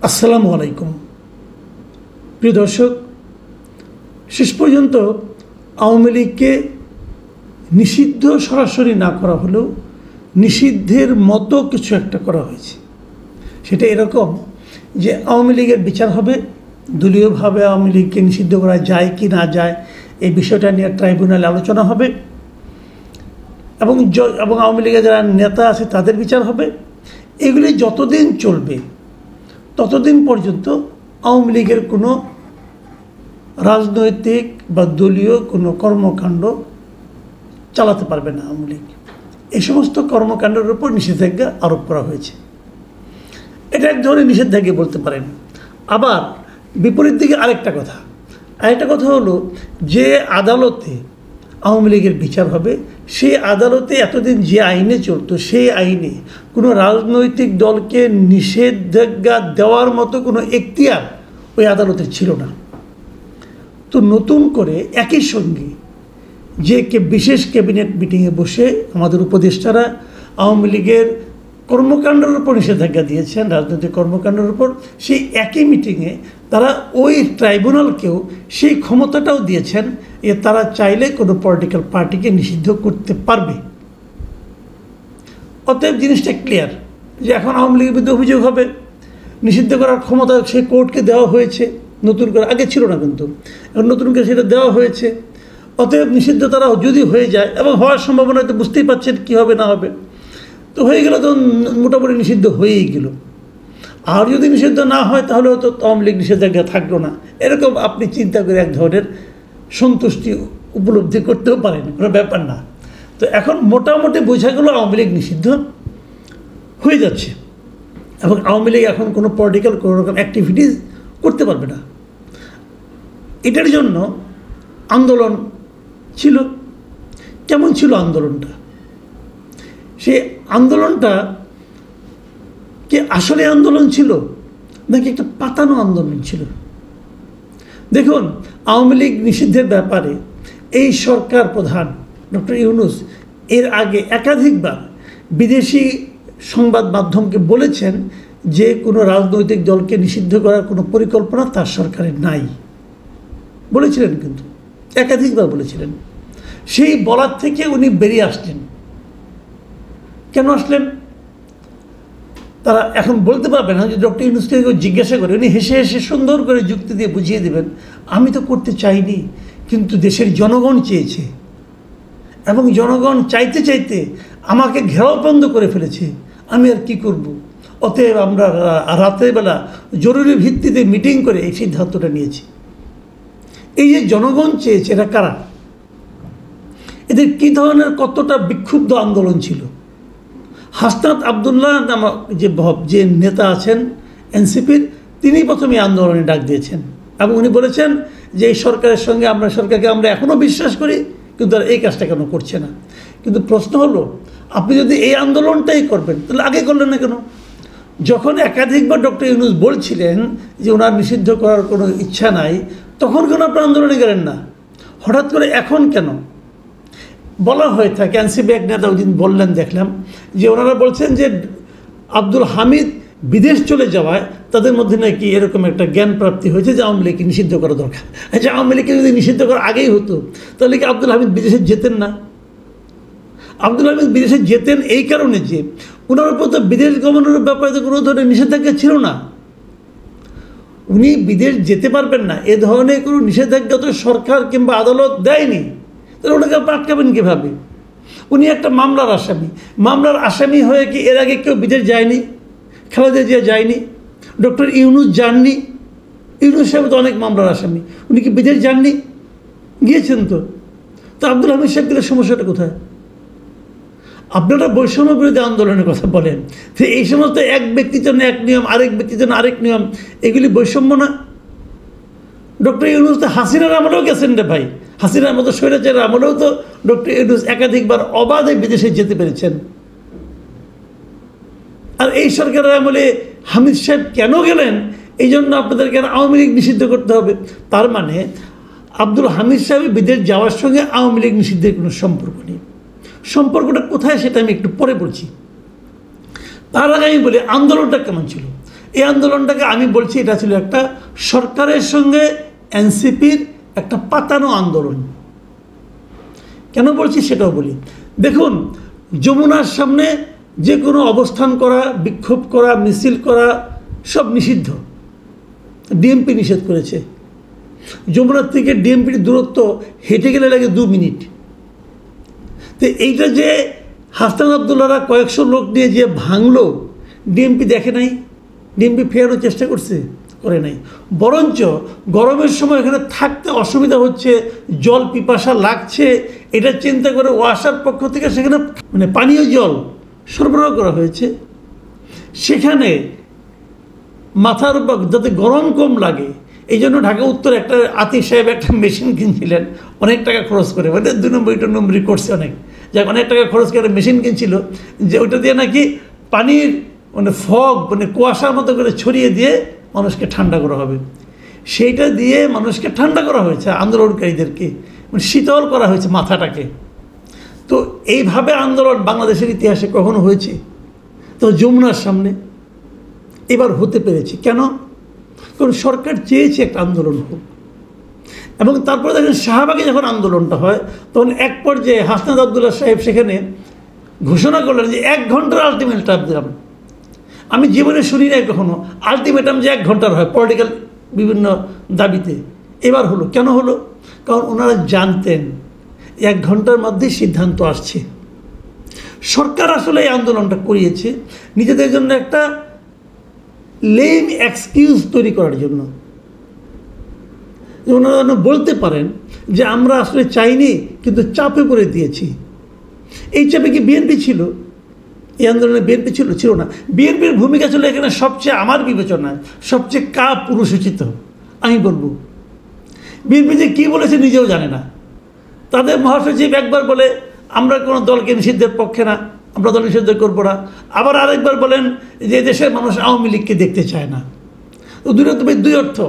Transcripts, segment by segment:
আসসালামু আলাইকুম প্রিয় দর্শক, শেষ পর্যন্ত আওয়ামী লীগকে নিষিদ্ধ সরাসরি না করা হলেও নিষিদ্ধের মতো কিছু একটা করা হয়েছে। সেটা এরকম যে আওয়ামী লীগের বিচার হবে, দলীয়ভাবে আওয়ামী লীগকে নিষিদ্ধ করা যায় কি না যায় এই বিষয়টা নিয়ে ট্রাইব্যুনালে আলোচনা হবে এবং আওয়ামী লীগের যারা নেতা আছে তাদের বিচার হবে। এগুলি যতদিন চলবে ততদিন পর্যন্ত আওয়ামী লীগের কোনো রাজনৈতিক বা দলীয় কোনো কর্মকাণ্ড চালাতে পারবে না আওয়ামী লীগ। এই সমস্ত কর্মকাণ্ডের উপর নিষেধাজ্ঞা আরোপ করা হয়েছে। এটা এক ধরনের নিষেধাজ্ঞা বলতে পারেন। আবার বিপরীত দিকে আরেকটা কথা হলো যে আদালতে আওয়ামী লীগের বিচার হবে, সেই আদালতে এতদিন যে আইনে চলতো সেই আইনে কোনো রাজনৈতিক দলকে নিষেধাজ্ঞা দেওয়ার মতো কোনো এখতিয়ার ওই আদালতের ছিল না। তো নতুন করে একই সঙ্গে যে বিশেষ ক্যাবিনেট মিটিংয়ে বসে আমাদের উপদেষ্টারা আওয়ামী লীগের কর্মকাণ্ডের উপর নিষেধাজ্ঞা দিয়েছেন, রাজনৈতিক কর্মকাণ্ডের উপর, সেই একই মিটিংয়ে তারা ওই ট্রাইব্যুনালকেও সেই ক্ষমতাটাও দিয়েছেন যে তারা চাইলে কোনো পলিটিক্যাল পার্টিকে নিষিদ্ধ করতে পারবে। অতএব জিনিসটা ক্লিয়ার যে এখন আওয়ামী লীগের বিরুদ্ধে অভিযোগ হবে, নিষিদ্ধ করার ক্ষমতা সেই কোর্টকে দেওয়া হয়েছে, নতুন করে, আগে ছিল না কিন্তু এখন নতুন করে সেটা দেওয়া হয়েছে। অতএব নিষিদ্ধ তারা যদি হয়ে যায়, এবং হওয়ার সম্ভাবনা তো বুঝতেই পারছেন কী হবে না হবে, তো হয়ে গেল, তো মোটামুটি নিষিদ্ধ হয়েই গেল। আর যদি নিষিদ্ধ না হয় তাহলে হয়তো আওয়ামী লীগ নিষেধাজ্ঞা থাকলো না, এরকম আপনি চিন্তা করে এক ধরনের সন্তুষ্টি উপলব্ধি করতেও পারেন, কোনো ব্যাপার না। তো এখন মোটামুটি বোঝা গেল আওয়ামী লীগ নিষিদ্ধ হয়ে যাচ্ছে এবং আওয়ামী লীগ এখন কোনো পলিটিক্যাল কোনো রকম অ্যাক্টিভিটিস করতে পারবে না। এটার জন্য আন্দোলন ছিল। কেমন ছিল আন্দোলনটা? সেই আন্দোলনটা কি আসলে আন্দোলন ছিল নাকি একটা পাতানো আন্দোলন ছিল? দেখুন, আওয়ামী লীগ নিষিদ্ধের ব্যাপারে এই সরকার প্রধান ডক্টর ইউনূস এর আগে একাধিকবার বিদেশি সংবাদ মাধ্যমকে বলেছেন যে কোনো রাজনৈতিক দলকে নিষিদ্ধ করার কোনো পরিকল্পনা তার সরকারের নাই বলেছিলেন, কিন্তু একাধিকবার বলেছিলেন। সেই বলার থেকে উনি বেরিয়ে আসলেন। কেন আসলেন তারা এখন বলতে পারবেন না। যে ডক্টর ইউনূসকে জিজ্ঞাসা করে উনি হেসে হেসে সুন্দর করে যুক্তি দিয়ে বুঝিয়ে দেবেন, আমি তো করতে চাইনি, কিন্তু দেশের জনগণ চেয়েছে এবং জনগণ চাইতে চাইতে আমাকে ঘেরাওবন্দ করে ফেলেছে, আমি আর কি করব। অতএব আমরা রাতের বেলা জরুরি ভিত্তিতে মিটিং করে এই সিদ্ধান্তটা নিয়েছি। এই যে জনগণ চেয়েছে, এরা কারা? এদের কী ধরনের কতটা বিক্ষুব্ধ আন্দোলন ছিল? হাসনাত আবদুল্লাহ নামক যে নেতা আছেন এনসিপির, তিনি প্রথমে আন্দোলনে ডাক দিয়েছেন এবং উনি বলেছেন যে এই সরকারের সঙ্গে সরকারকে আমরা এখনও বিশ্বাস করি, কিন্তু আর এই কাজটা কেন করছে না। কিন্তু প্রশ্ন হলো, আপনি যদি এই আন্দোলনটাই করবেন তাহলে আগে করলেন না কেন? যখন একাধিকবার ডক্টর ইউনূস বলছিলেন যে ওনার নিষিদ্ধ করার কোনো ইচ্ছা নাই, তখন কেন আপনি আন্দোলনে গেলেন না? হঠাৎ করে এখন কেন? বলা হয়ে থাকে, এনসিপি এক নেতা ওই দিন বললেন, দেখলাম যে ওনারা বলছেন যে আব্দুল হামিদ বিদেশ চলে যাওয়ায় তাদের মধ্যে নাকি এরকম একটা জ্ঞান প্রাপ্তি হয়েছে যে আওয়ামী লীগকে নিষিদ্ধ করা দরকার। আচ্ছা, আওয়ামী লীগকে যদি নিষিদ্ধ করা আগেই হতো তাহলে কি আব্দুল হামিদ বিদেশে যেতেন না? আব্দুল হামিদ বিদেশে যেতেন এই কারণে যে ওনার উপর তো বিদেশ গমনের ব্যাপারে তো কোনো ধরনের নিষেধাজ্ঞা ছিল না। উনি বিদেশ যেতে পারবেন না এ ধরনের কোনো নিষেধাজ্ঞা তো সরকার কিংবা আদালত দেয়নি, তাহলে ওনাকে আটকাবেন কীভাবে? উনি একটা মামলার আসামি হয়ে কি এর আগে কেউ বিদেশ যায়নি? খালেদা জিয়া যায়নি, ডক্টর ইউনূস যাননি। ইউনূস সাহেব তো অনেক মামলার আসামি, উনি কি বিদেশ যাননি? গিয়েছেন তো আব্দুল হামিদ সাহেব গেলে সমস্যাটা কোথায়? আপনারা বৈষম্য বিরোধী আন্দোলনের কথা বলেন, তো এই সমস্ত এক ব্যক্তির জন্য এক নিয়ম, আরেক ব্যক্তির জন্য আরেক নিয়ম, এগুলি বৈষম্য না? ডক্টর ইউনূস তো হাসিনার আমলেও গেছেন রে ভাই, হাসিনার মতো স্বৈরাচারের আমলেও তো ডক্টর ইউনূস একাধিকবার অবাধে বিদেশে যেতে পেরেছেন। আর এই সরকারের আমলে হামিদ সাহেব কেন গেলেন? এই জন্য আপনাদেরকে আওয়ামী লীগ নিষিদ্ধ করতে হবে। তার মানে আব্দুল হামিদ সাহেব বিদেশ যাওয়ার সঙ্গে আওয়ামী লীগ নিষিদ্ধের কোনো সম্পর্ক নেই। সম্পর্কটা কোথায় সেটা আমি একটু পরে বলছি। তার আগে আমি বলি আন্দোলনটা কেমন ছিল। এই আন্দোলনটাকে আমি বলছি এটা ছিল একটা সরকারের সঙ্গে এনসিপির একটা পাতানো আন্দোলন। কেন বলছি সেটাও বলি। দেখুন, যমুনার সামনে যে কোনো অবস্থান করা, বিক্ষোভ করা, মিছিল করা সব নিষিদ্ধ। ডিএমপি নিষেধ করেছে। যমুনার থেকে ডিএমপির দূরত্ব হেঁটে গেলে লাগে 2 মিনিট। তো এইটা যে হাসান আবদুল্লাহরা কয়েকশো লোক নিয়ে যে ভাঙলো, ডিএমপি দেখে নাই, ডিএমপি ফেরানোর চেষ্টা করছে, করে নাই। বরঞ্চ গরমের সময় এখানে থাকতে অসুবিধা হচ্ছে, জল পিপাসা লাগছে, এটা চিন্তা করে ওয়াসার পক্ষ থেকে সেখানে মানে পানীয় জল সরবরাহ করা হয়েছে। সেখানে মাথার যাতে গরম কম লাগে এই জন্য ঢাকা উত্তর একটা আতিক সাহেব একটা মেশিন কিনছিলেন অনেক টাকা খরচ করে, মানে 2 নম্বরই করছে অনেক, যাক অনেক টাকা খরচ করে একটা মেশিন কিনছিল, যে ওইটা দিয়ে নাকি পানির মানে ফগ মানে কুয়াশার মতো করে ছড়িয়ে দিয়ে মানুষকে ঠান্ডা করা হবে। সেইটা দিয়ে মানুষকে ঠান্ডা করা হয়েছে, আন্দোলনকারীদেরকে মানে শীতল করা হয়েছে মাথাটাকে। তো এইভাবে আন্দোলন বাংলাদেশের ইতিহাসে কখনো হয়েছে? তো যমুনার সামনে এবার হতে পেরেছে কেন? কারণ সরকার চেয়েছে একটা আন্দোলন হোক। এবং তারপরে দেখেন শাহবাগে যখন আন্দোলনটা হয় তখন এক পর্যায়ে হাসনাত আবদুল্লাহ সাহেব সেখানে ঘোষণা করলেন যে 1 ঘন্টার আলটিমেটাম দিলাম। আমি জীবনে শুনি নাই কখনো আলটিমেটাম যে 1 ঘন্টার হয় পলিটিক্যাল বিভিন্ন দাবিতে। এবার হলো, কেন হলো? কারণ ওনারা জানতেন 1 ঘন্টার মধ্যেই সিদ্ধান্ত আসছে। সরকার আসলে এই আন্দোলনটা করিয়েছে নিজেদের জন্য একটা লেম এক্সকিউজ তৈরি করার জন্য। ওনারা বলতে পারেন যে আমরা আসলে চাইনি, কিন্তু চাপে পড়ে দিয়েছি। এই চাপে কি বিএনপি ছিল? এই আন্দোলনে বিএনপি ছিল? ছিল না। বিএনপির ভূমিকা ছিল এখানে সবচেয়ে, আমার বিবেচনায় সবচেয়ে পুরুষোচিত। আমি বলবো বিএনপি যে কী বলেছে নিজেও জানে না। তাদের মহাসচিব একবার বলে আমরা কোনো দলকে নিষিদ্ধের পক্ষে না, আমরা দল নিষিদ্ধ করবো না, আবার আরেকবার বলেন যে দেশের মানুষ আওয়ামী লীগকে দেখতে চায় না। তো দুই অর্থ।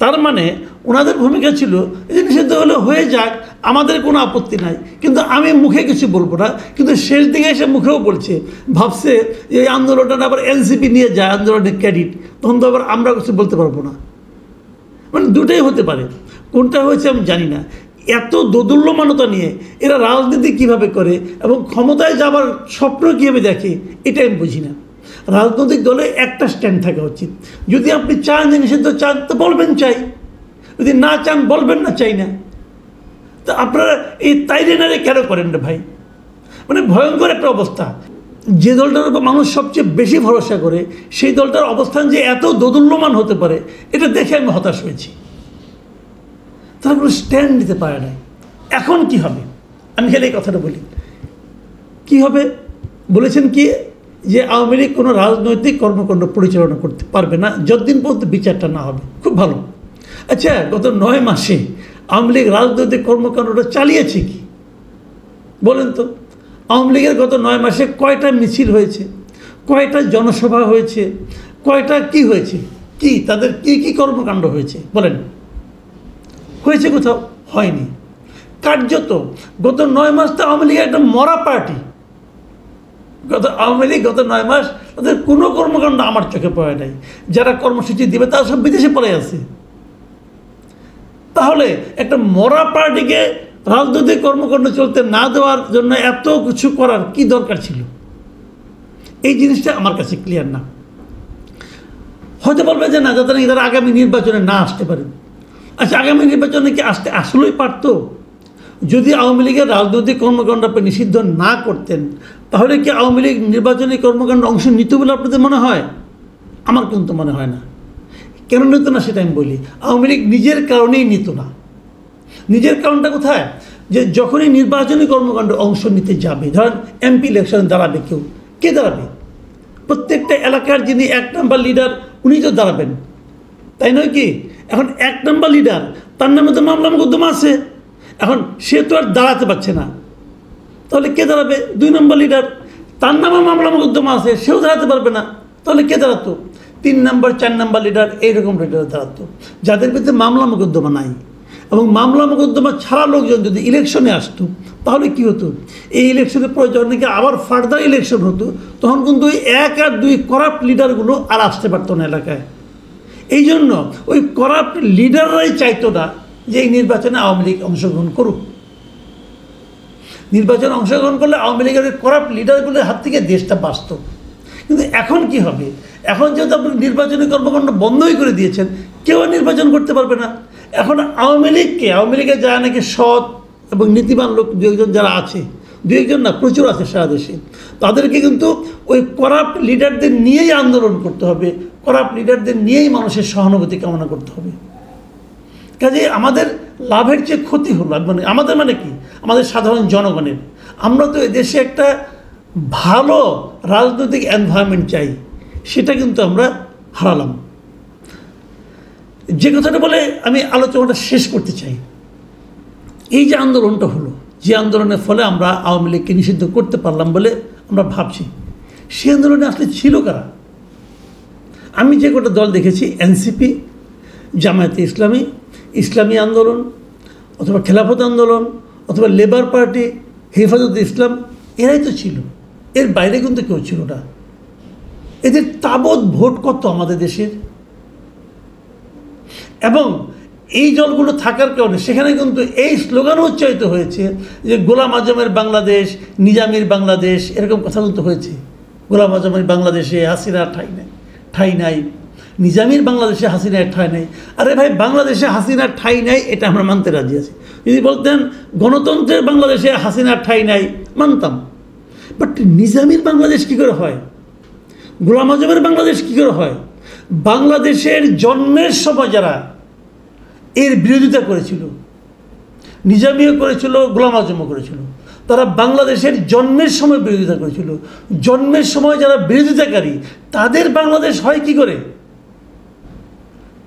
তার মানে ওনাদের ভূমিকা ছিল যে নিষিদ্ধ হলে হয়ে যাক, আমাদের কোনো আপত্তি নাই, কিন্তু আমি মুখে কিছু বলবো না। কিন্তু শেষ দিকে এসে মুখেও বলছে, ভাবছে যে এই আন্দোলনটা আবার এনসিপি নিয়ে যায় আন্দোলনের ক্রেডিট, তখন তো আবার আমরা কিছু বলতে পারবো না। মানে দুটোই হতে পারে, কোনটা হয়েছে আমি জানি না। এত দোদুল্যমানতা নিয়ে এরা রাজনীতি কিভাবে করে এবং ক্ষমতায় যাবার স্বপ্ন কীভাবে দেখে, এটা আমি বুঝি না। রাজনৈতিক দলে একটা স্ট্যান্ড থাকা উচিত। যদি আপনি চান যে নিষিদ্ধ চান তো বলবেন চাই, যদি না চান বলবেন না চাই না। তো আপনারা এই তাইরেনারে কেন করেন রে ভাই? মানে ভয়ঙ্কর একটা অবস্থা। যে দলটার উপর মানুষ সবচেয়ে বেশি ভরসা করে সেই দলটার অবস্থান যে এত দোদুল্যমান হতে পারে, এটা দেখে আমি হতাশ হয়েছি। তারা কোনো স্ট্যান্ড নিতে পারে না। এখন কি হবে? আমি খালি এই কথাটা বলি, কি হবে? বলেছেন কি যে আওয়ামী লীগ কোনো রাজনৈতিক কর্মকাণ্ড পরিচালনা করতে পারবে না যতদিন পর্যন্ত বিচারটা না হবে। খুব ভালো। আচ্ছা, গত 9 মাসে আওয়ামী লীগ রাজনৈতিক কর্মকাণ্ডটা চালিয়েছে কি বলেন তো? আওয়ামী লীগের গত 9 মাসে কয়টা মিছিল হয়েছে, কয়টা জনসভা হয়েছে, কয়টা কি হয়েছে, কি তাদের কি কি কর্মকাণ্ড হয়েছে বলেন? হয়েছে কোথাও? হয়নি। কার্যত গত 9 মাস তো আওয়ামী লীগের একটা মরা পার্টি। আওয়ামী লীগ গত 9 মাস তাদের কোনো কর্মকাণ্ড আমার চোখে পড়ে নাই। যারা কর্মসূচি দিবে তারা সব বিদেশে পড়ে আছে। তাহলে একটা মরা পার্টিকে রাজনৈতিক কর্মকাণ্ড চলতে না দেওয়ার জন্য এত কিছু করার কি দরকার ছিল? এই জিনিসটা আমার কাছে ক্লিয়ার না। হয়তো বলবে যে না, যাতে নাকি তারা আগামী নির্বাচনে না আসতে পারে। আচ্ছা, আগামী নির্বাচনে কি আসতে আসলেই পারত? যদি আওয়ামী লীগের রাজনৈতিক কর্মকাণ্ড আপনি নিষিদ্ধ না করতেন, তাহলে কি আওয়ামী লীগ নির্বাচনী কর্মকাণ্ড অংশ নিত বলে আপনাদের মনে হয়? আমার কিন্তু মনে হয় না। কেন নিত না সেটা আমি বলি। আওয়ামী লীগ নিজের কারণেই নিত না। নিজের কারণটা কোথায়? যে যখনই নির্বাচনী কর্মকাণ্ড অংশ নিতে যাবে, ধরেন এমপি ইলেকশনে দাঁড়াবে কেউ, কে দাঁড়াবে? প্রত্যেকটা এলাকার যিনি 1 নম্বর লিডার উনি তো দাঁড়াবেন, তাই নয় কি? এখন 1 নম্বর লিডার, তার নামে তো মামলা মোকদ্দমা আছে। এখন সে তো আর দাঁড়াতে পারছে না, তাহলে কে দাঁড়াবে? 2 নম্বর লিডার, তার নামে মামলা মোকদ্দমা আছে, সেও দাঁড়াতে পারবে না, তাহলে কে দাঁড়াতো? 3 নম্বর 4 নম্বর লিডার, এইরকম লিডার দাঁড়াতো, যাদের বিরুদ্ধে মামলা মোকদ্দমা নাই। এবং মামলা মোকদ্দমা ছাড়া লোকজন যদি ইলেকশনে আসতো তাহলে কি হতো, এই ইলেকশনের পরে যখন নাকি আবার ফার্দার ইলেকশন হতো তখন কিন্তু ওই 1 আর 2 করাপ্ট লিডারগুলো আর আসতে পারতো না এলাকায়। এই জন্য ওই করাপ্ট লিডাররাই চাইতো না যে এই নির্বাচনে আওয়ামী লীগ অংশগ্রহণ করুক। নির্বাচনে অংশগ্রহণ করলে আওয়ামী লীগের করাপ্ট লিডারগুলোর হাত থেকে দেশটা বাঁচত। কিন্তু এখন কি হবে, এখন যেহেতু আপনি নির্বাচনী কর্মকাণ্ড বন্ধই করে দিয়েছেন, কেউ নির্বাচন করতে পারবে না। এখন আওয়ামী লীগের যারা নাকি সৎ এবং নীতিবান লোক 2-1 যারা আছে, 2-1 না প্রচুর আছে সারা দেশে, তাদেরকে কিন্তু ওই করাপ্ট লিডারদের নিয়েই আন্দোলন করতে হবে, করাপ্ট লিডারদের নিয়েই মানুষের সহানুভূতি কামনা করতে হবে। কাজে আমাদের লাভের চেয়ে ক্ষতি হলো, মানে আমাদের মানে কি, আমাদের সাধারণ জনগণের। আমরা তো এদেশে একটা ভালো রাজনৈতিক এনভায়রনমেন্ট চাই, সেটা কিন্তু আমরা হারালাম। যে কথাটা বলে আমি আলোচনাটা শেষ করতে চাই, এই যে আন্দোলনটা হলো, যে আন্দোলনের ফলে আমরা আওয়ামী লীগকে নিষিদ্ধ করতে পারলাম বলে আমরা ভাবছি, সে আন্দোলনে আসলে ছিল কারা? আমি যে কটা দল দেখেছি, এনসিপি, জামায়াতে ইসলামী, ইসলামী আন্দোলন, অথবা খেলাফত আন্দোলন, অথবা লেবার পার্টি, হেফাজতে ইসলাম, এরাই তো ছিল। এর বাইরে কিন্তু কেউ ছিল না। এদের তাবৎ ভোট কত আমাদের দেশের, এবং এই দলগুলো থাকার কারণে সেখানে কিন্তু এই স্লোগানও উচ্চারিত হয়েছে যে গোলাম আজমের বাংলাদেশ, নিজামীর বাংলাদেশ, এরকম কথা কিন্তু হয়েছে। গোলাম আজমের বাংলাদেশে হাসিনার ঠাঁই নাই, নিজামীর বাংলাদেশে হাসিনার ঠাঁই নাই। আরে ভাই, বাংলাদেশে হাসিনার ঠাঁই নাই এটা আমরা মানতে রাজি আছি। যদি বলতেন গণতন্ত্রের বাংলাদেশে হাসিনার ঠাঁই নাই, মানতাম। বাট নিজামীর বাংলাদেশ কী করে হয়, গোলাম আজমের বাংলাদেশ কী করে হয়? বাংলাদেশের জন্মের সময় যারা এর বিরোধিতা করেছিল, নিজামীও করেছিল, গোলাম আজমও করেছিল, তারা বাংলাদেশের জন্মের সময় বিরোধিতা করেছিল। জন্মের সময় যারা বিরোধিতাকারী তাদের বাংলাদেশ হয় কি করে?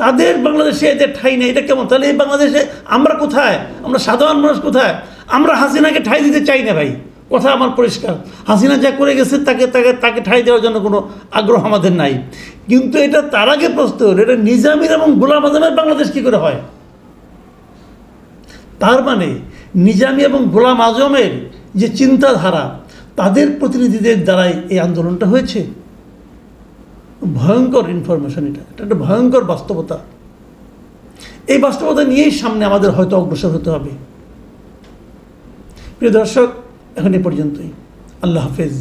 তাদের বাংলাদেশে এদের ঠাঁই নেই, এটা কেমন? তাহলে এই বাংলাদেশে আমরা কোথায়? আমরা সাধারণ মানুষ কোথায়? আমরা হাসিনাকে ঠাঁই দিতে চাই না ভাই, কথা আমার পরিষ্কার। হাসিনা যা করে গেছে তাকে ঠাঁই দেওয়ার জন্য কোনো আগ্রহ আমাদের নাই। কিন্তু এটা তার আগে প্রশ্ন হলো, এটা নিজামীর এবং গোলাম আজমের বাংলাদেশ কী করে হয়? তার মানে নিজামী এবং গোলাম আজমের যে চিন্তাধারা, তাদের প্রতিনিধিদের দ্বারাই এই আন্দোলনটা হয়েছে। ভয়ঙ্কর ইনফরমেশন, এটা একটা ভয়ঙ্কর বাস্তবতা। এই বাস্তবতা নিয়েই সামনে আমাদের হয়তো অগ্রসর হতে হবে। প্রিয় দর্শক, এখন এ পর্যন্তই। আল্লাহ হাফেজ।